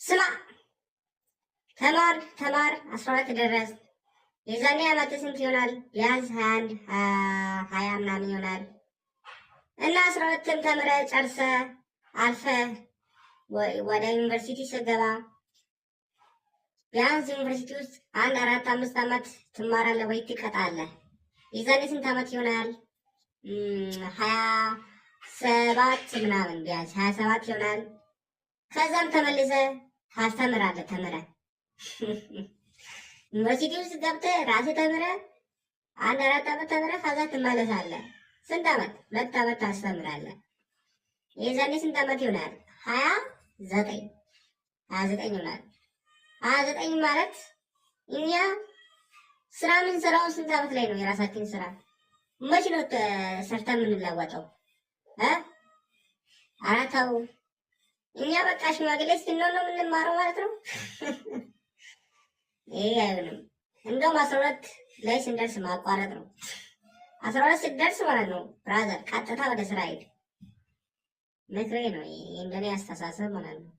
ስማ ተማር 12 ድረስ የዛኔ ዓመት ስንት ይሆናል? ቢያንስ 21 20 ምናምን ይሆናል። እና 12ን ተምረህ ጨርሰህ አልፈህ ወደ ዩኒቨርሲቲ ስገባ ቢያንስ ዩኒቨርሲቲ ውስጥ 1 4 5 ዓመት ትማራለህ ወይ ትቀጣለህ። የዛኔ ስንት ዓመት ይሆናል? 27 ምናምን ቢያንስ 27 ይሆናል። ከዛም ተመልሰህ ታስተምራለህ። ተምረህ ዩኒቨርሲቲ ውስጥ ገብተህ ራስህ ተምረህ 1 4 ዓመት ተምረህ ከዛ ትመለሳለህ። ስንት ዓመት? 2 ዓመት ታስተምራለህ። የዛኔ ስንት ዓመት ይሆናል? 29 ይሆናል። 29 ማለት እኛ ስራ የምንሰራው ስንት ዓመት ላይ ነው? የራሳችን ስራ መቼ ነው ሰርተን የምንለወጠው? ኧረ ተው። እኛ በቃ ሽማግሌ ስንሆን ነው የምንማረው ማለት ነው። ይሄ አይሆንም። እንደውም 12 ላይ ስንደርስ ማቋረጥ ነው። 12 ስንደርስ ማለት ነው ብራዘር ቀጥታ ወደ ስራ ሂድ። ምክሬ ነው፣ እንደኔ አስተሳሰብ ማለት ነው።